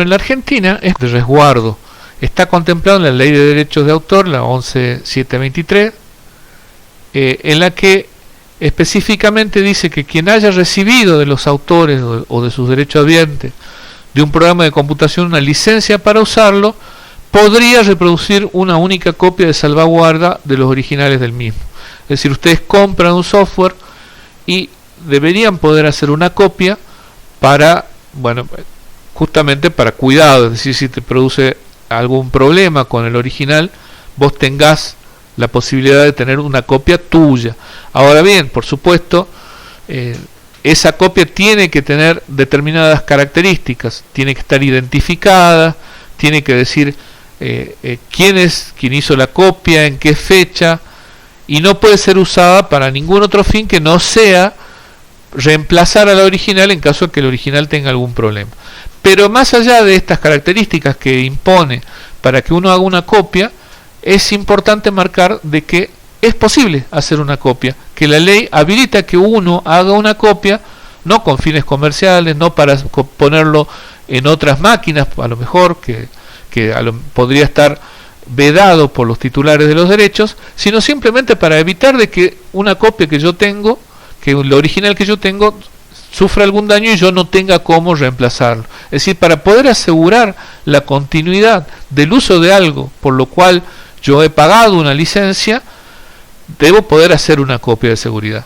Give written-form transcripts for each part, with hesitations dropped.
En la Argentina es de resguardo. Está contemplado en la Ley de Derechos de Autor, la 11723, en la que específicamente dice que quien haya recibido de los autores o de sus derechohabientes de un programa de computación una licencia para usarlo, podría reproducir una única copia de salvaguarda de los originales del mismo. Es decir, ustedes compran un software y deberían poder hacer una copia para, bueno, justamente para cuidado, es decir, si te produce algún problema con el original, vos tengas la posibilidad de tener una copia tuya. Ahora bien, por supuesto, esa copia tiene que tener determinadas características, tiene que estar identificada, tiene que decir quién es quien hizo la copia, en qué fecha, y no puede ser usada para ningún otro fin que no sea reemplazar a la original en caso de que el original tenga algún problema. Pero más allá de estas características que impone para que uno haga una copia, es importante marcar de que es posible hacer una copia, que la ley habilita que uno haga una copia, no con fines comerciales, no para ponerlo en otras máquinas, a lo mejor que podría estar vedado por los titulares de los derechos, sino simplemente para evitar de que una copia que yo tengo, que el original que yo tengo, sufra algún daño y yo no tenga cómo reemplazarlo. Es decir, para poder asegurar la continuidad del uso de algo por lo cual yo he pagado una licencia, debo poder hacer una copia de seguridad.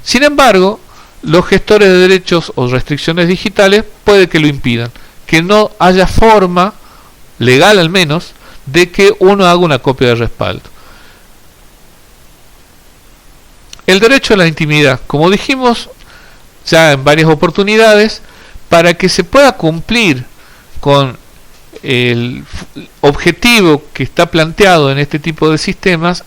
Sin embargo, los gestores de derechos o restricciones digitales puede que lo impidan, que no haya forma legal al menos de que uno haga una copia de respaldo. El derecho a la intimidad, como dijimos ya en varias oportunidades, para que se pueda cumplir con el objetivo que está planteado en este tipo de sistemas,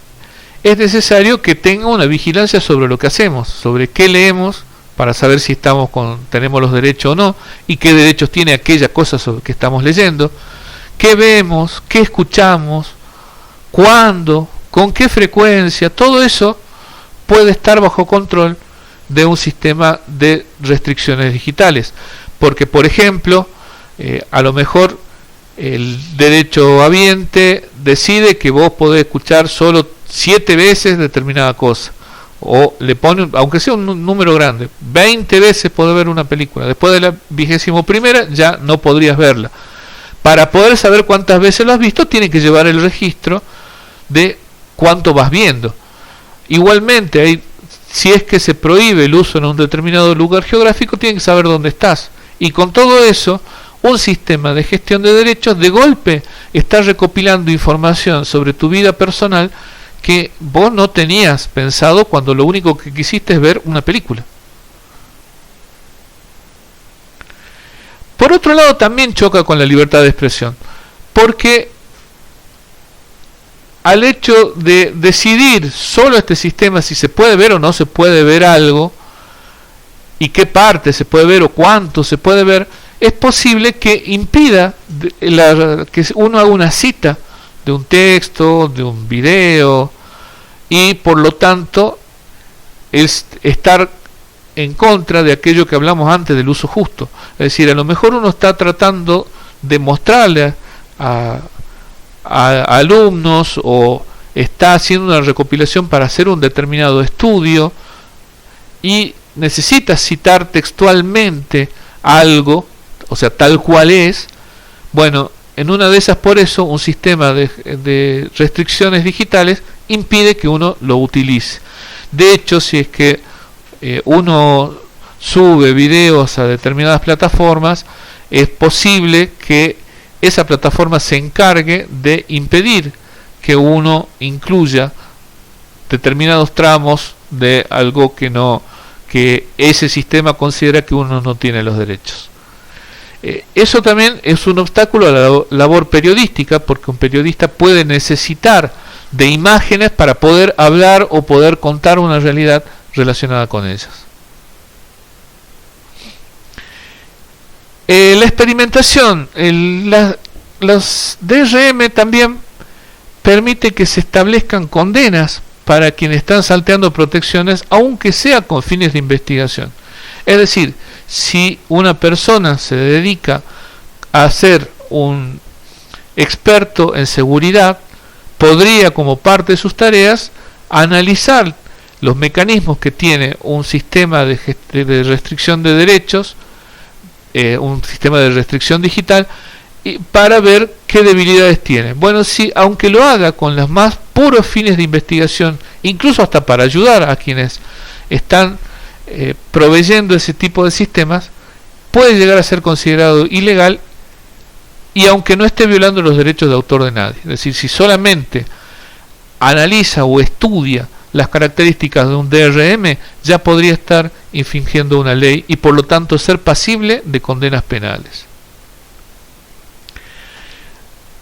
es necesario que tenga una vigilancia sobre lo que hacemos, sobre qué leemos, para saber si tenemos los derechos o no, y qué derechos tiene aquella cosa sobre que estamos leyendo, qué vemos, qué escuchamos, cuándo, con qué frecuencia. Todo eso puede estar bajo control de un sistema de restricciones digitales, porque por ejemplo, a lo mejor el derecho habiente decide que vos podés escuchar solo 7 veces determinada cosa, o le pone, aunque sea un número grande, 20 veces podés ver una película, después de la 21ª ya no podrías verla. Para poder saber cuántas veces lo has visto, tiene que llevar el registro de cuánto vas viendo. Igualmente, si es que se prohíbe el uso en un determinado lugar geográfico, tienen que saber dónde estás. Y con todo eso, un sistema de gestión de derechos de golpe está recopilando información sobre tu vida personal que vos no tenías pensado cuando lo único que quisiste es ver una película. Por otro lado, también choca con la libertad de expresión, porque al hecho de decidir solo este sistema si se puede ver o no se puede ver algo, y qué parte se puede ver o cuánto se puede ver, es posible que impida que uno haga una cita de un texto, de un video, y por lo tanto es estar en contra de aquello que hablamos antes del uso justo. Es decir, a lo mejor uno está tratando de mostrarle a alumnos, o está haciendo una recopilación para hacer un determinado estudio y necesita citar textualmente algo, o sea, tal cual es. Bueno, en una de esas, por eso, un sistema de restricciones digitales impide que uno lo utilice. De hecho, si es que uno sube videos a determinadas plataformas, es posible que esa plataforma se encargue de impedir que uno incluya determinados tramos de algo que ese sistema considera que uno no tiene los derechos. Eso también es un obstáculo a la labor periodística, porque un periodista puede necesitar de imágenes para poder hablar o poder contar una realidad relacionada con ellas. La experimentación, los DRM también permite que se establezcan condenas para quienes están salteando protecciones, aunque sea con fines de investigación. Es decir, si una persona se dedica a ser un experto en seguridad, podría, como parte de sus tareas, analizar los mecanismos que tiene un sistema de restricción de derechos, un sistema de restricción digital, y para ver qué debilidades tiene. Bueno, si aunque lo haga con los más puros fines de investigación, incluso hasta para ayudar a quienes están proveyendo ese tipo de sistemas, puede llegar a ser considerado ilegal, y aunque no esté violando los derechos de autor de nadie. Es decir, si solamente analiza o estudia las características de un DRM, ya podría estar infringiendo una ley y por lo tanto ser pasible de condenas penales.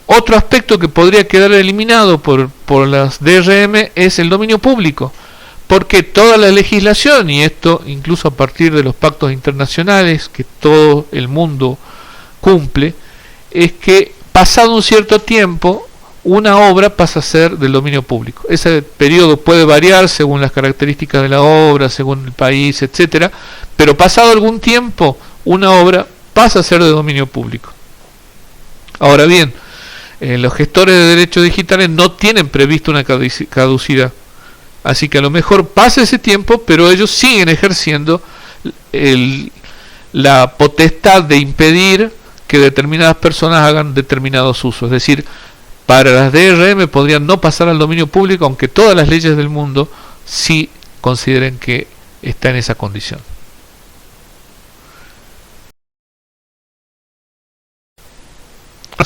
Otro aspecto que podría quedar eliminado por las DRM es el dominio público, porque toda la legislación, y esto incluso a partir de los pactos internacionales que todo el mundo cumple, es que pasado un cierto tiempo una obra pasa a ser del dominio público. Ese periodo puede variar según las características de la obra, según el país, etcétera, pero pasado algún tiempo una obra pasa a ser de dominio público. Ahora bien, los gestores de derechos digitales no tienen previsto una caducidad, así que a lo mejor pasa ese tiempo, pero ellos siguen ejerciendo la potestad de impedir que determinadas personas hagan determinados usos. Es decir, para las DRM podrían no pasar al dominio público, aunque todas las leyes del mundo sí consideren que está en esa condición.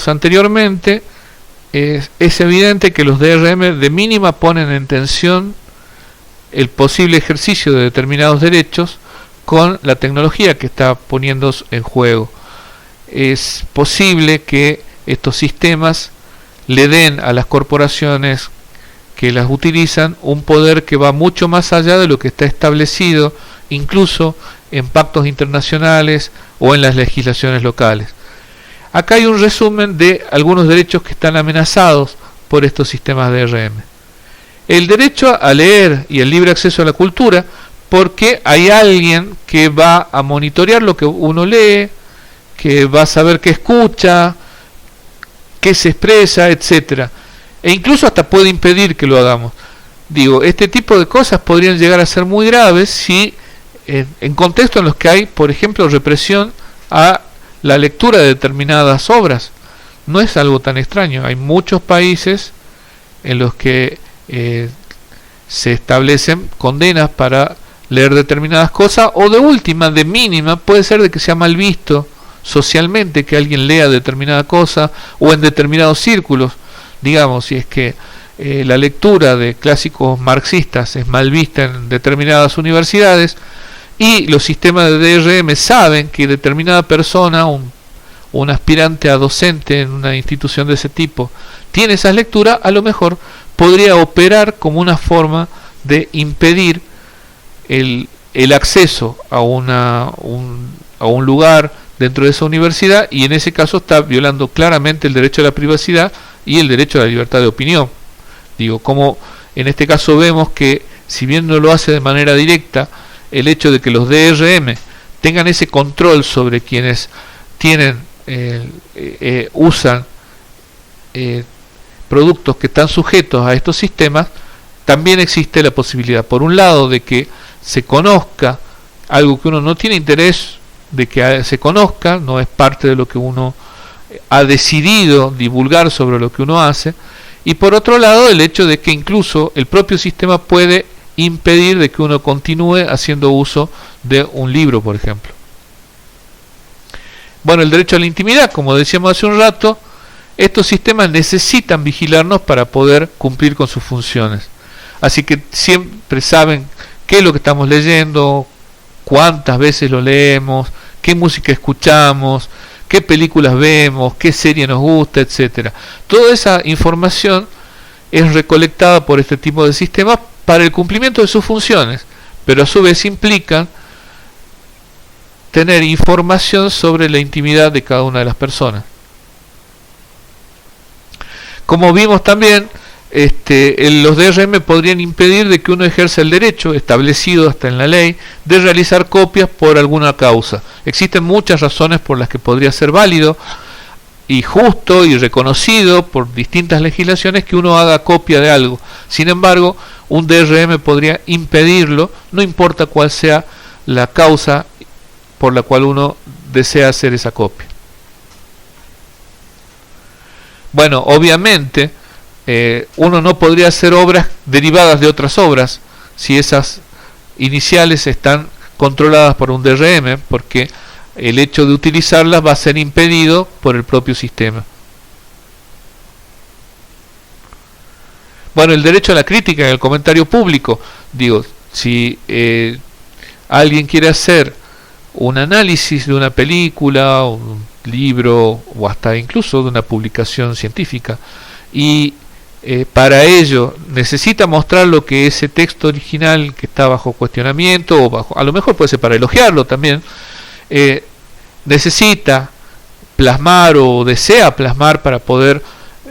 Anteriormente, es evidente que los DRM de mínima ponen en tensión el posible ejercicio de determinados derechos con la tecnología que está poniendo en juego. Es posible que estos sistemas le den a las corporaciones que las utilizan un poder que va mucho más allá de lo que está establecido incluso en pactos internacionales o en las legislaciones locales. Acá hay un resumen de algunos derechos que están amenazados por estos sistemas de DRM. El derecho a leer y el libre acceso a la cultura, porque hay alguien que va a monitorear lo que uno lee, que va a saber qué escucha, qué se expresa, etcétera, e incluso hasta puede impedir que lo hagamos. Digo, este tipo de cosas podrían llegar a ser muy graves si en contextos en los que hay, por ejemplo, represión a la lectura de determinadas obras. No es algo tan extraño. Hay muchos países en los que se establecen condenas para leer determinadas cosas, o de última, de mínima, puede ser de que sea mal visto socialmente que alguien lea determinada cosa, o en determinados círculos. Digamos, si es que la lectura de clásicos marxistas es mal vista en determinadas universidades y los sistemas de DRM saben que determinada persona, un aspirante a docente en una institución de ese tipo, tiene esas lecturas, a lo mejor podría operar como una forma de impedir el acceso a un lugar dentro de esa universidad, y en ese caso está violando claramente el derecho a la privacidad y el derecho a la libertad de opinión. Digo, como en este caso vemos que, si bien no lo hace de manera directa, el hecho de que los DRM tengan ese control sobre quienes tienen usan productos que están sujetos a estos sistemas, también existe la posibilidad, por un lado, de que se conozca algo que uno no tiene interés de que se conozca, no es parte de lo que uno ha decidido divulgar sobre lo que uno hace, y por otro lado el hecho de que incluso el propio sistema puede impedir de que uno continúe haciendo uso de un libro, por ejemplo. Bueno, el derecho a la intimidad, como decíamos hace un rato, estos sistemas necesitan vigilarnos para poder cumplir con sus funciones, así que siempre saben qué es lo que estamos leyendo, cuántas veces lo leemos, qué música escuchamos, qué películas vemos, qué serie nos gusta, etcétera. Toda esa información es recolectada por este tipo de sistemas para el cumplimiento de sus funciones, pero a su vez implican tener información sobre la intimidad de cada una de las personas. Como vimos también, los DRM podrían impedir de que uno ejerza el derecho, establecido hasta en la ley, de realizar copias por alguna causa. Existen muchas razones por las que podría ser válido. y justo y reconocido por distintas legislaciones que uno haga copia de algo. Sin embargo, un DRM podría impedirlo, no importa cuál sea la causa por la cual uno desea hacer esa copia. Bueno, obviamente uno no podría hacer obras derivadas de otras obras si esas iniciales están controladas por un DRM, porque el hecho de utilizarlas va a ser impedido por el propio sistema. Bueno, el derecho a la crítica y al comentario público. Digo, si alguien quiere hacer un análisis de una película, un libro o hasta incluso de una publicación científica y para ello necesita mostrar lo que ese texto original que está bajo cuestionamiento o bajo, a lo mejor puede ser para elogiarlo también, necesita plasmar o desea plasmar para poder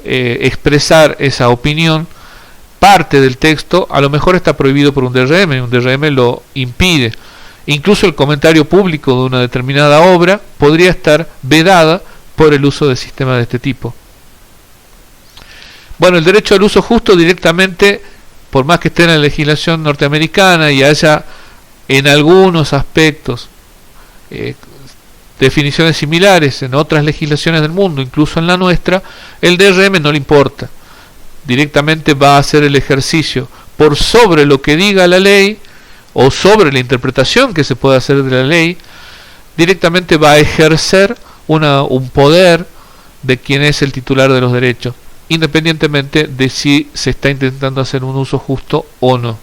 expresar esa opinión, parte del texto a lo mejor está prohibido por un DRM lo impide. Incluso el comentario público de una determinada obra podría estar vedada por el uso de sistemas de este tipo. Bueno, el derecho al uso justo directamente, por más que esté en la legislación norteamericana y haya en algunos aspectos definiciones similares en otras legislaciones del mundo, incluso en la nuestra, el DRM no le importa. Directamente va a hacer el ejercicio por sobre lo que diga la ley o sobre la interpretación que se puede hacer de la ley, directamente va a ejercer un poder de quien es el titular de los derechos, independientemente de si se está intentando hacer un uso justo o no.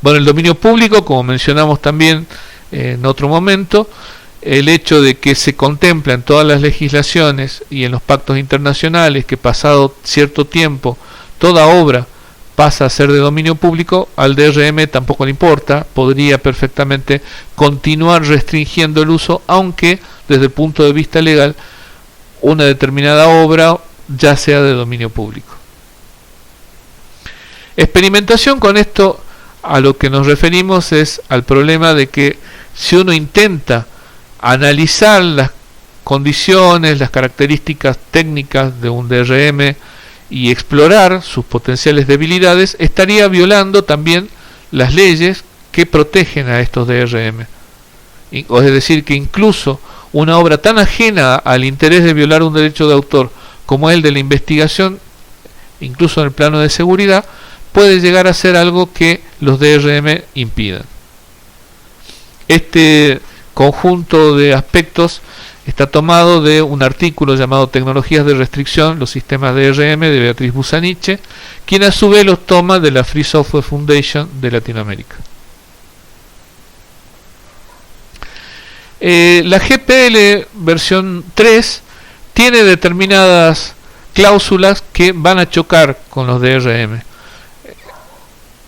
Bueno, el dominio público, como mencionamos también en otro momento, el hecho de que se contempla en todas las legislaciones y en los pactos internacionales que pasado cierto tiempo toda obra pasa a ser de dominio público, al DRM tampoco le importa, podría perfectamente continuar restringiendo el uso, aunque desde el punto de vista legal una determinada obra ya sea de dominio público. Experimentación, con esto a lo que nos referimos es al problema de que si uno intenta analizar las condiciones, las características técnicas de un DRM y explorar sus potenciales debilidades, estaría violando también las leyes que protegen a estos DRM. Es decir, que incluso una obra tan ajena al interés de violar un derecho de autor como el de la investigación, incluso en el plano de seguridad, puede llegar a ser algo que los DRM impidan. Este conjunto de aspectos está tomado de un artículo llamado Tecnologías de restricción, los sistemas DRM, de Beatriz Busaniche, quien a su vez los toma de la Free Software Foundation de Latinoamérica. La GPL versión 3 tiene determinadas cláusulas que van a chocar con los DRM.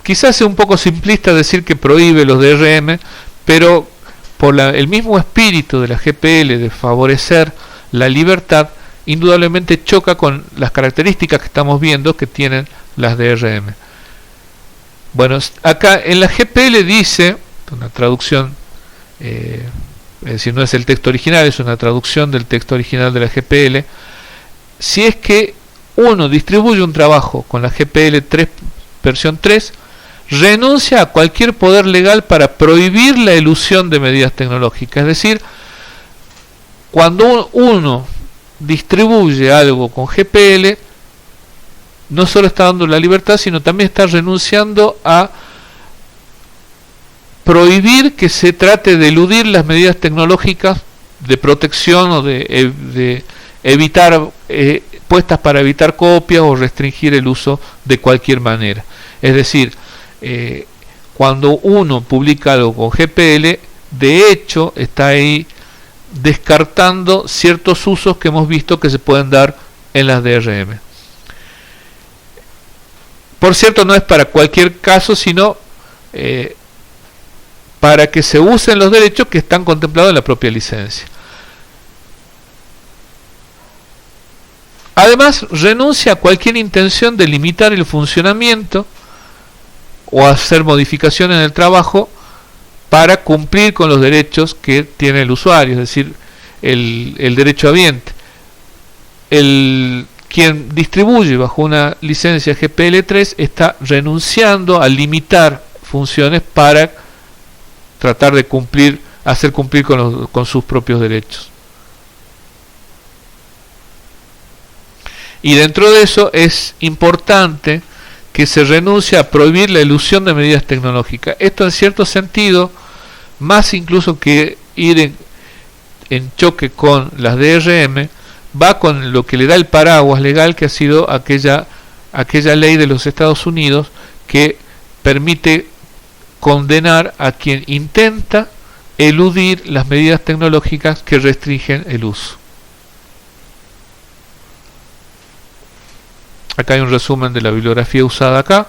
Quizás sea un poco simplista decir que prohíbe los DRM, pero por el mismo espíritu de la GPL de favorecer la libertad, indudablemente choca con las características que estamos viendo que tienen las DRM. Bueno, acá en la GPL dice, una traducción, es decir, no es el texto original, es una traducción del texto original de la GPL, si es que uno distribuye un trabajo con la GPL 3, versión 3, renuncia a cualquier poder legal para prohibir la elusión de medidas tecnológicas. Es decir, cuando uno distribuye algo con GPL, no solo está dando la libertad, sino también está renunciando a prohibir que se trate de eludir las medidas tecnológicas de protección o de evitar, puestas para evitar copias o restringir el uso de cualquier manera. Es decir, cuando uno publica algo con GPL, de hecho está ahí descartando ciertos usos que hemos visto que se pueden dar en las DRM. Por cierto, no es para cualquier caso, sino para que se usen los derechos que están contemplados en la propia licencia. Además, renuncia a cualquier intención de limitar el funcionamiento o hacer modificaciones en el trabajo para cumplir con los derechos que tiene el usuario. Es decir, el derecho habiente. Quien distribuye bajo una licencia GPL3 está renunciando a limitar funciones para tratar de hacer cumplir con sus propios derechos. Y dentro de eso es importante que se renuncie a prohibir la elusión de medidas tecnológicas. Esto en cierto sentido, más incluso que ir en choque con las DRM, va con lo que le da el paraguas legal, que ha sido aquella ley de los Estados Unidos que permite condenar a quien intenta eludir las medidas tecnológicas que restringen el uso. Acá hay un resumen de la bibliografía usada acá.